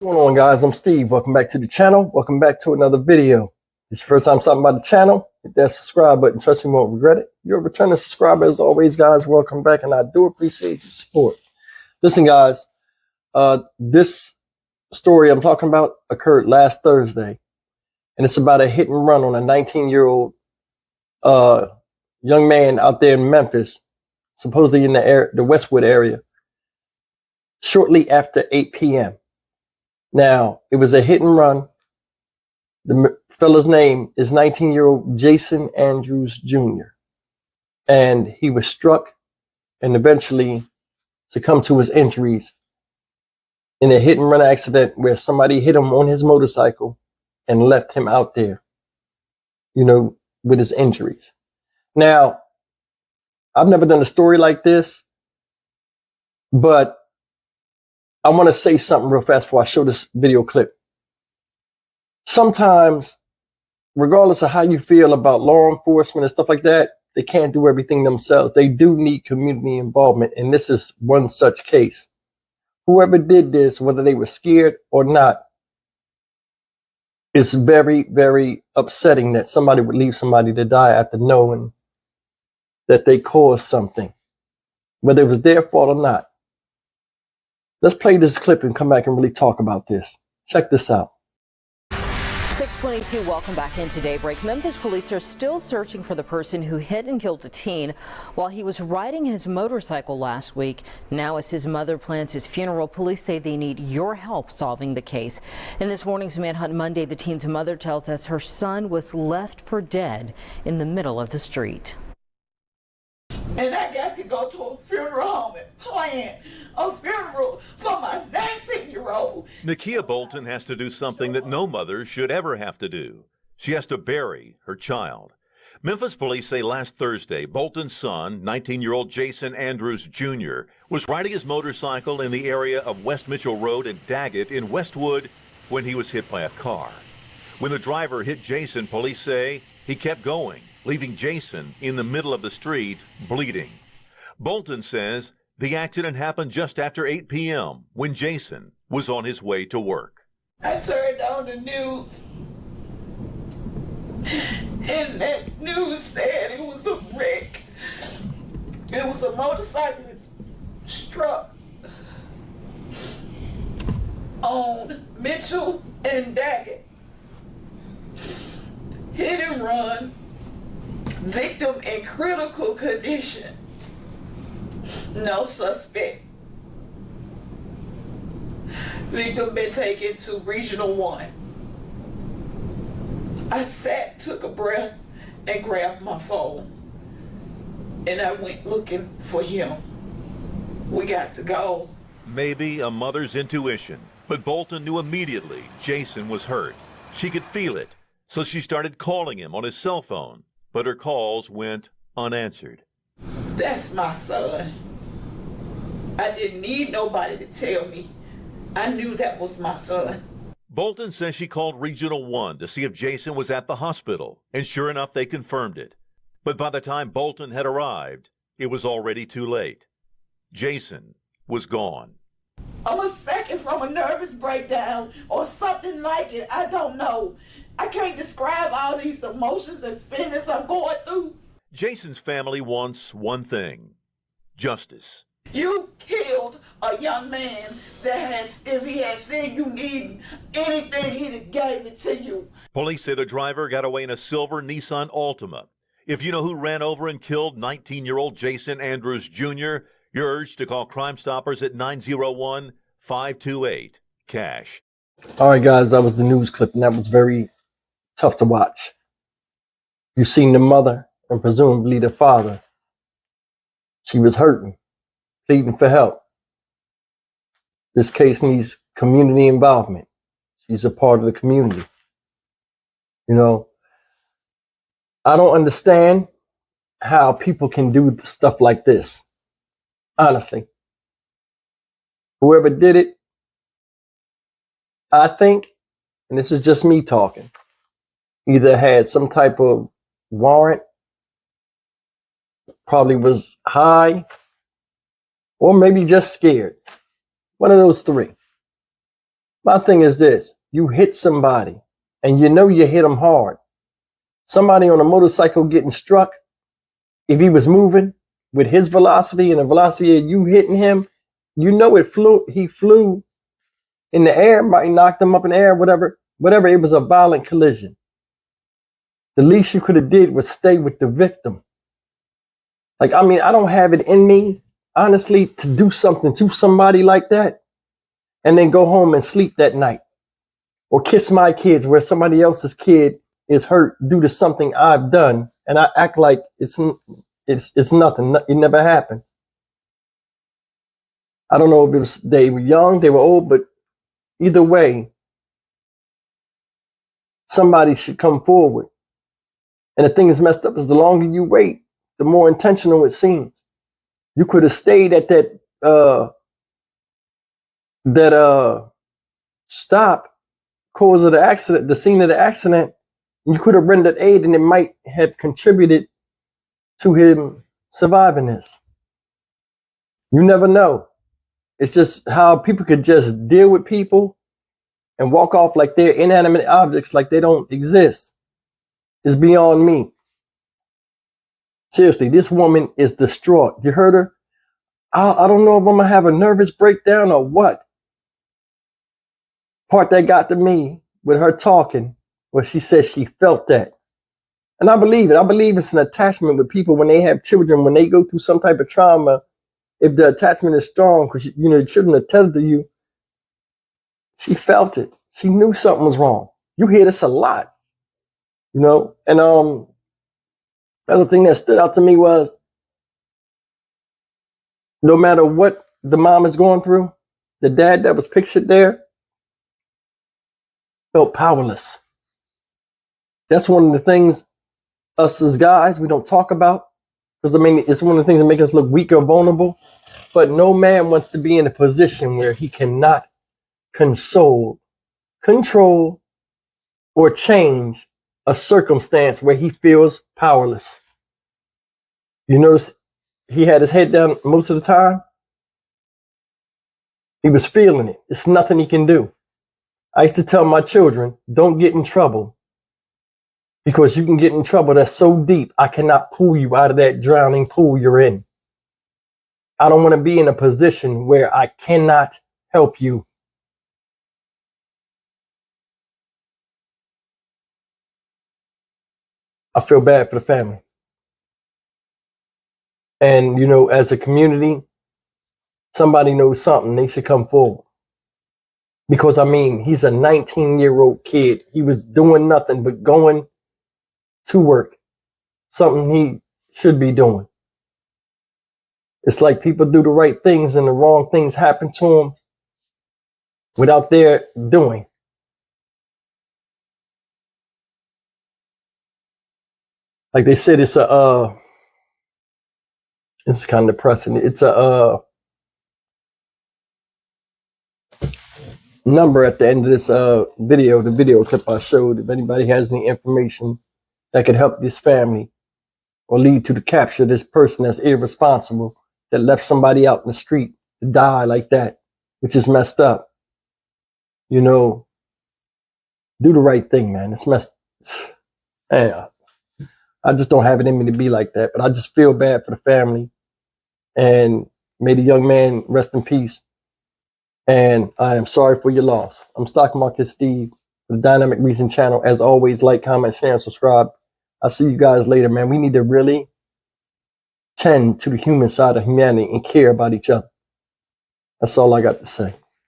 What's going on, guys? I'm Steve. Welcome back to the channel. Welcome back to another video. If it's your first time talking about the channel, hit that subscribe button. Trust me, you won't regret it. You're a returning subscriber as always, guys. Welcome back, and I do appreciate your support. Listen, guys, this story I'm talking about occurred last Thursday, and it's about a hit and run on a 19-year-old young man out there in Memphis, supposedly in the Westwood area, shortly after 8 p.m. Now, it was a hit and run. The fella's name is 19-year-old Jason Andrews Jr. And he was struck and eventually succumbed to his injuries in a hit and run accident where somebody hit him on his motorcycle and left him out there, with his injuries. Now, I've never done a story like this, but I want to say something real fast before I show this video clip. Sometimes, regardless of how you feel about law enforcement and stuff like that, they can't do everything themselves. They do need community involvement, and this is one such case. Whoever did this, whether they were scared or not, it's very, very upsetting that somebody would leave somebody to die after knowing that they caused something, whether it was their fault or not. Let's play this clip and come back and really talk about this. Check this out. 622, welcome back into Daybreak. Memphis police are still searching for the person who hit and killed a teen while he was riding his motorcycle last week. Now, as his mother plans his funeral, police say they need your help solving the case. In this morning's Manhunt Monday, the teen's mother tells us her son was left for dead in the middle of the street. And I got to go to a funeral home and plan a funeral for my 19-year-old. Nakia Bolton has to do something that no mother should ever have to do. She has to bury her child. Memphis police say last Thursday, Bolton's son, 19-year-old Jason Andrews Jr., was riding his motorcycle in the area of West Mitchell Road and Daggett in Westwood when he was hit by a car. When the driver hit Jason, police say he kept going, leaving Jason in the middle of the street, bleeding. Bolton says the accident happened just after 8 p.m. when Jason was on his way to work. I turned on the news, and that news said it was a wreck. It was a motorcyclist struck on Mitchell and Daggett. Hit and run. Victim in critical condition. No suspect. Victim been taken to Regional 1. I sat, took a breath, and grabbed my phone. And I went looking for him. We got to go. Maybe a mother's intuition, but Bolton knew immediately Jason was hurt. She could feel it, so she started calling him on his cell phone. But her calls went unanswered. That's my son. I didn't need nobody to tell me. I knew that was my son. Bolton says she called Regional 1 to see if Jason was at the hospital, and sure enough, they confirmed it. But by the time Bolton had arrived, it was already too late. Jason was gone. I'm a second from a nervous breakdown or something like it. I don't know. I can't describe all these emotions and feelings I'm going through. Jason's family wants one thing: justice. You killed a young man that has, if he had said you need anything, he'd have gave it to you. Police say the driver got away in a silver Nissan Altima. If you know who ran over and killed 19-year-old Jason Andrews Jr., you're urged to call Crime Stoppers at 901-528-CASH. All right, guys, that was the news clip, and that was very tough to watch. You've seen the mother and presumably the father. She was hurting, pleading for help. This case needs community involvement. She's a part of the community. I don't understand how people can do stuff like this. Honestly. Whoever did it, I think, and this is just me talking, either had some type of warrant, probably was high, or maybe just scared. One of those three. My thing is this: you hit somebody, and you know you hit them hard. Somebody on a motorcycle getting struck, if he was moving with his velocity and the velocity of you hitting him, you know he flew in the air, might knocked him up in the air, whatever. It was a violent collision. The least you could have did was stay with the victim. Like, I mean, I don't have it in me, honestly, to do something to somebody like that and then go home and sleep that night. Or kiss my kids where somebody else's kid is hurt due to something I've done, and I act like it's nothing. It never happened. I don't know if it was they were young, they were old, but either way, somebody should come forward. And the thing is messed up is the longer you wait, the more intentional it seems. You could have stayed at that stop cause of the accident, the scene of the accident. You could have rendered aid, and it might have contributed to him surviving this. You never know. It's just how people could just deal with people and walk off like they're inanimate objects, like they don't exist. It's beyond me. Seriously, this woman is distraught. You heard her? I don't know if I'm gonna have a nervous breakdown or what. Part that got to me with her talking was she said she felt that. And I believe it. I believe it's an attachment with people when they have children, when they go through some type of trauma. If the attachment is strong, because the children are tethered to you, she felt it. She knew something was wrong. You hear this a lot, And the other thing that stood out to me was, no matter what the mom is going through, the dad that was pictured there felt powerless. That's one of the things us as guys we don't talk about, because it's one of the things that make us look weak or vulnerable. But no man wants to be in a position where he cannot console, control, or change a circumstance where he feels powerless. You notice he had his head down most of the time. He was feeling it. It's nothing he can do. I used to tell my children, don't get in trouble, because you can get in trouble that's so deep, I cannot pull you out of that drowning pool you're in. I don't want to be in a position where I cannot help you. I feel bad for the family. And, as a community, somebody knows something, they should come forward. Because, he's a 19-year-old kid. He was doing nothing but going to work, something he should be doing. It's like people do the right things and the wrong things happen to them without their doing. Like they said, it's kind of depressing. It's a number at the end of this video, the video clip I showed. If anybody has any information that could help this family or lead to the capture of this person that's irresponsible, that left somebody out in the street to die like that, which is messed up. Do the right thing, man. It's messed. Man, I just don't have it in me to be like that, but I just feel bad for the family. And may the young man rest in peace. And I am sorry for your loss. I'm Stock Market Steve for the Dynamic Reason channel. As always, like, comment, share, and subscribe. I'll see you guys later, man. We need to really tend to the human side of humanity and care about each other. That's all I got to say.